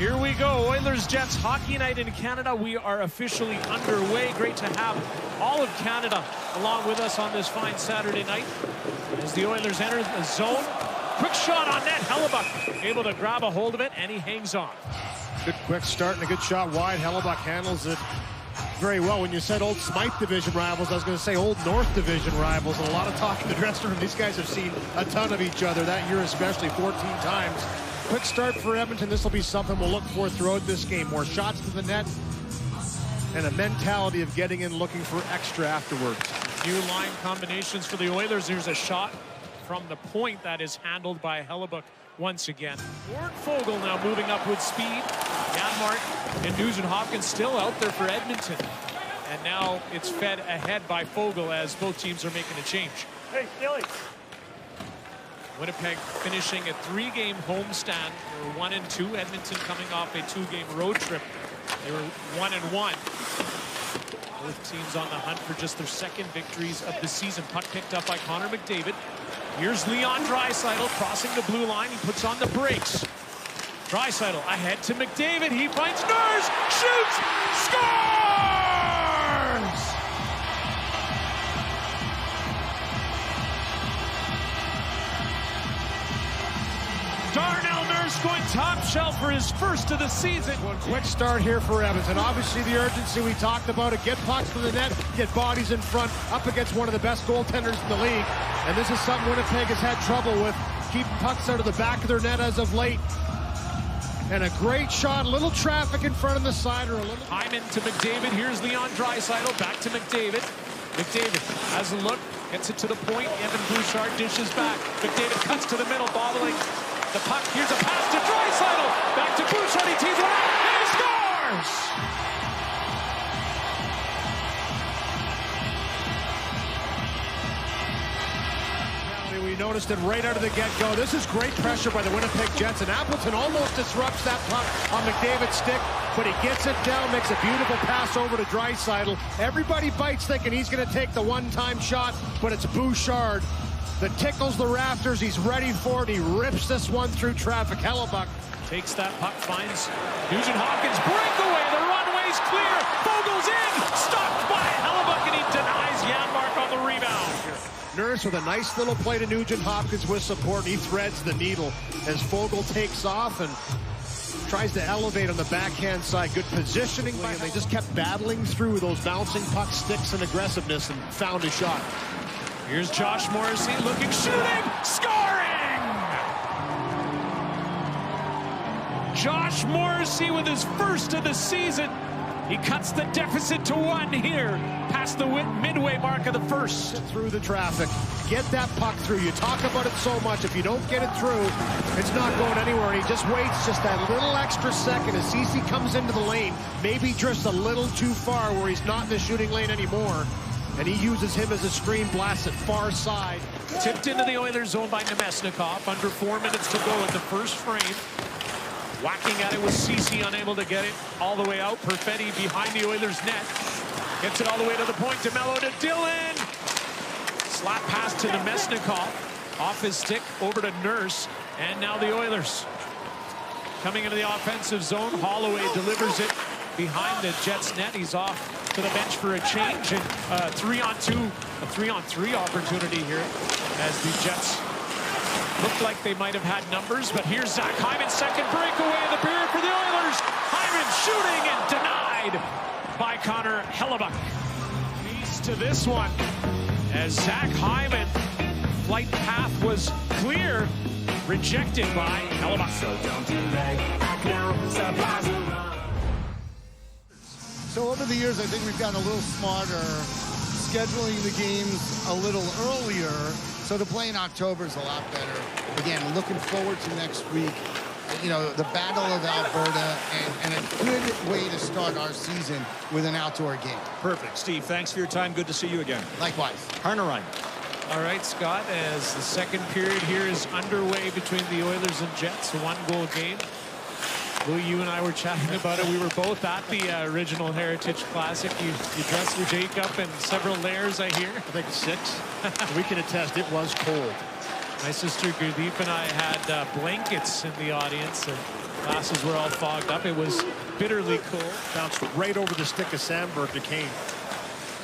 Here we go, Oilers Jets hockey night in Canada. We are officially underway. Great to have all of Canada along with us on this fine Saturday night. As the Oilers enter the zone, quick shot on net. Hellebuyck able to grab a hold of it, and he hangs on. Good quick start and a good shot wide. Hellebuyck handles it very well. When you said old Smythe Division rivals, I was going to say old North Division rivals. And a lot of talk in the dressing room. These guys have seen a ton of each other that year, especially 14 times. Quick start for Edmonton. This will be something we'll look for throughout this game. More shots to the net and a mentality of getting in, looking for extra afterwards. New line combinations for the Oilers. Here's a shot from the point that is handled by Hellebuyck once again. Warren Foegele now moving up with speed. Janmark and Nugent-Hopkins still out there for Edmonton. And now it's fed ahead by Foegele as both teams are making a change. Hey, Billy. Winnipeg finishing a 3-game homestand. They were 1-2. Edmonton coming off a 2-game road trip. They were 1-1. Both teams on the hunt for just their second victories of the season. Puck picked up by Connor McDavid. Here's Leon Draisaitl crossing the blue line. He puts on the brakes. Draisaitl ahead to McDavid. He finds Nurse, shoots, scores! Darnell Nurse going top shelf for his first of the season. One quick start here for Edmonton. Obviously the urgency we talked about it. Get pucks to the net, get bodies in front, up against one of the best goaltenders in the league. And this is something Winnipeg has had trouble with, keeping pucks out of the back of their net as of late. And a great shot, a little traffic in front of the side, or a little... Hyman to McDavid. Here's Leon Draisaitl, back to McDavid. McDavid has a look, gets it to the point. Evan Bouchard dishes back. McDavid cuts to the middle, bobbling the puck. Here's a pass to Draisaitl. Back to Bouchard. He tees one out, and he scores! We noticed it right out of the get-go. This is great pressure by the Winnipeg Jets, and Appleton almost disrupts that puck on McDavid's stick, but he gets it down, makes a beautiful pass over to Draisaitl. Everybody bites thinking he's going to take the one-time shot, but it's Bouchard that tickles the rafters. He's ready for it. He rips this one through traffic. Hellebuyck takes that puck, finds Nugent-Hopkins. Breakaway, the runway's clear. Fogel's in, stopped by Hellebuyck, and he denies Janmark on the rebound. Nurse with a nice little play to Nugent-Hopkins with support. He threads the needle as Foegele takes off and tries to elevate on the backhand side. Good positioning, and they just kept battling through those bouncing puck sticks and aggressiveness and found a shot. Here's Josh Morrissey looking, shooting, scoring! Josh Morrissey with his first of the season. He cuts the deficit to 1 here, past the midway mark of the first. Through the traffic, get that puck through. You talk about it so much. If you don't get it through, it's not going anywhere. He just waits just that little extra second as CC comes into the lane, maybe just a little too far where he's not in the shooting lane anymore. And he uses him as a screen, blast at far side. Tipped into the Oilers zone by Nemesnikov. Under 4 minutes to go in the first frame. Whacking at it with CC, unable to get it all the way out. Perfetti behind the Oilers net. Gets it all the way to the point. DeMello to Dillon. Slap pass to Nemesnikov. Off his stick, over to Nurse. And now the Oilers coming into the offensive zone. Holloway delivers it behind the Jets net. He's off to the bench for a change. And a 3-on-3 opportunity here as the Jets looked like they might have had numbers, but here's Zach Hyman, second breakaway of the period for the Oilers. Hyman shooting and denied by Connor Hellebuyck. Piece to this one as Zach Hyman, flight path was clear, rejected by Hellebuyck. So over the years, I think we've gotten a little smarter, scheduling the games a little earlier. So to play in October is a lot better. Again, looking forward to next week. You know, the Battle of Alberta, and a good way to start our season with an outdoor game. Perfect. Steve, thanks for your time. Good to see you again. Likewise. Harnarine. All right, Scott, as the second period here is underway between the Oilers and Jets, a 1-goal game. Lou, you and I were chatting about it. We were both at the original Heritage Classic. You dressed your Jacob in several layers, I hear. I think 6. We can attest it was cold. My sister Gurdeep and I had blankets in the audience. And Glasses were all fogged up. It was bitterly cold. Bounced right over the stick of Sandberg to Kane.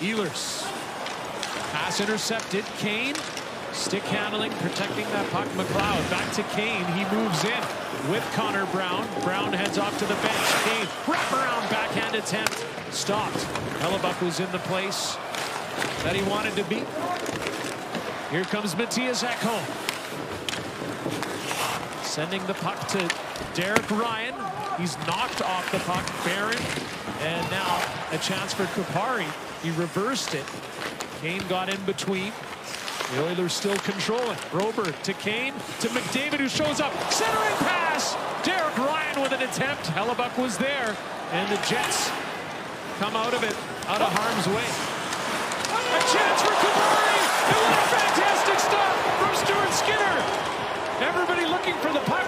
Ehlers. Pass intercepted. Kane. Stick handling, protecting that puck. McLeod back to Kane. He moves in with Connor Brown. Brown heads off to the bench. Kane, wraparound backhand attempt. Stopped. Hellebuyck was in the place that he wanted to be. Here comes Matthias Ekholm. Sending the puck to Derek Ryan. He's knocked off the puck. Barron. And now a chance for Kupari. He reversed it. Kane got in between. The Oilers still controlling. Broberg to Kane, to McDavid, who shows up. Centering pass! Derek Ryan with an attempt. Hellebuyck was there. And the Jets come out of it, out of harm's way. A chance for Kupari! And what a fantastic stop from Stuart Skinner! Everybody looking for the puck.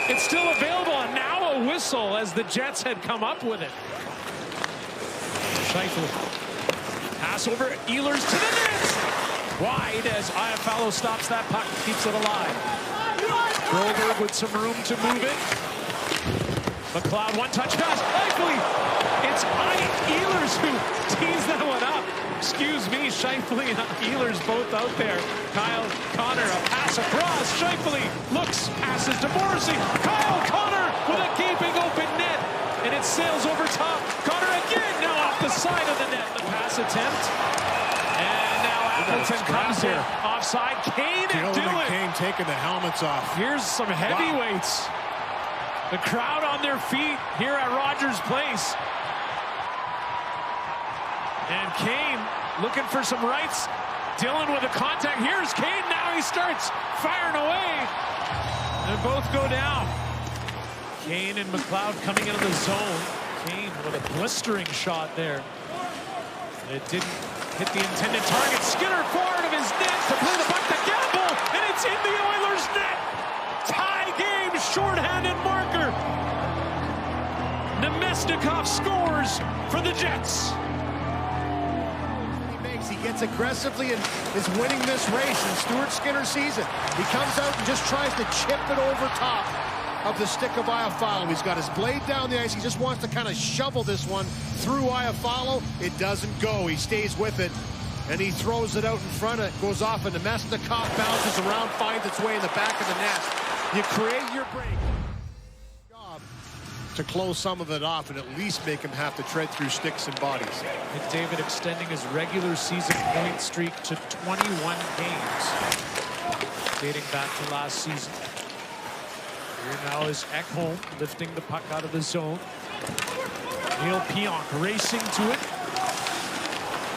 It's still available, and now a whistle as the Jets had come up with it. Scheifele. Pass over Ehlers to the net! Wide as Iafallo stops that puck, keeps it alive. Broberg with some room to move it. McLeod, one-touch pass. Scheifele. It's Ehlers who tees that one up. Excuse me, Scheifele and Ehlers both out there. Kyle Connor, a pass across. Scheifele looks, passes to Morrissey. Kyle Connor with a gaping open net. And it sails over top. Connor again, now off the side of the net. The pass attempt. And now Appleton comes in. Offside. Kane and do it. Kane taking the helmets off. Here's some heavyweights. The crowd on their feet here at Rogers Place. And Kane looking for some rights. Dillon with a contact. Here's Kane. Now he starts firing away. And both go down. Kane and McLeod coming into the zone. Kane with a blistering shot there. It didn't hit the intended target. Skinner forward of his net to play the puck to Gamble, and it's in the Oilers' net. Tie game, shorthanded marker. Nemesnikov scores for the Jets. He gets aggressively and is winning this race, and Stuart Skinner sees it. He comes out and just tries to chip it over top of the stick of Iafallo. He's got his blade down the ice. He just wants to kind of shovel this one through Iafallo. It doesn't go. He stays with it, and he throws it out in front. It goes off, and the Nemesnikov bounces around, finds its way in the back of the net. You create your break. Job to close some of it off and at least make him have to tread through sticks and bodies. McDavid extending his regular season point streak to 21 games, dating back to last season. Here now is Ekholm lifting the puck out of the zone. Neil Pionk racing to it.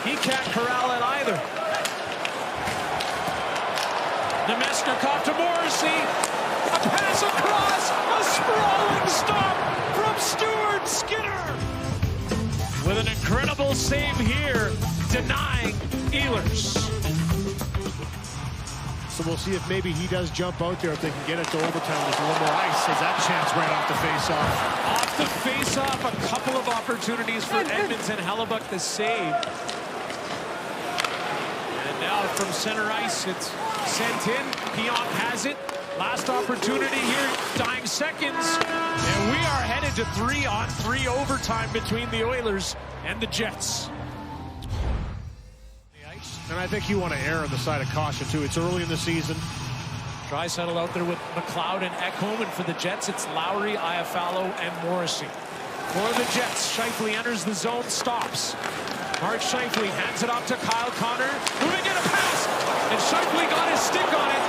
He can't corral it either. Nemesnikov to Morrissey. A pass across. A sprawling stop from Stuart Skinner. With an incredible save here, denying Ehlers. So we'll see if maybe he does jump out there if they can get it to overtime with a little more ice. Has that chance right off the face-off? Off the face-off, a couple of opportunities for Edmonton. Hellebuyck the save. And now from center ice, it's sent in. Pionk has it. Last opportunity here, dying seconds. And we are headed to 3-on-3 overtime between the Oilers and the Jets. And I think you want to err on the side of caution, too. It's early in the season. Draisaitl out there with McLeod and Ekholm, and for the Jets, it's Lowry, Iafallo, and Morrissey. For the Jets, Scheifele enters the zone, stops. Mark Scheifele hands it off to Kyle Connor, moving in a pass, and Scheifele got his stick on it.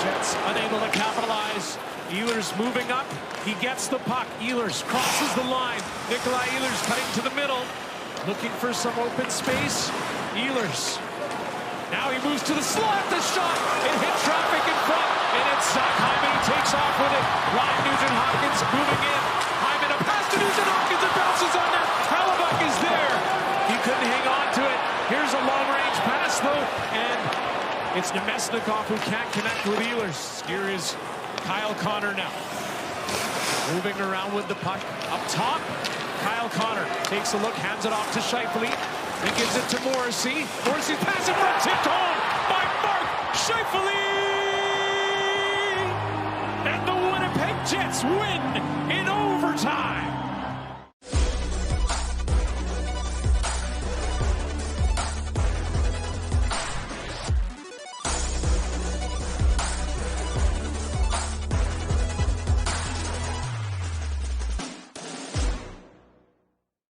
Jets unable to capitalize. Ehlers moving up, he gets the puck. Ehlers crosses the line. Nikolai Ehlers cutting to the middle, looking for some open space. Ehlers. Now he moves to the slot. The shot. It hit traffic in front. And it's Zach Hyman. He takes off with it. Ryan Nugent-Hopkins moving in. Hyman, a pass to Nugent-Hopkins. It bounces on net. Hellebuyck is there. He couldn't hang on to it. Here's a long-range pass, though. And it's Nemesnikov who can't connect with Ehlers. Here is Kyle Connor now. Moving around with the puck. Up top, Kyle Connor takes a look, hands it off to Scheifele. He gives it to Morrissey. Morrissey's passing front, tipped home by Mark Scheifele! And the Winnipeg Jets win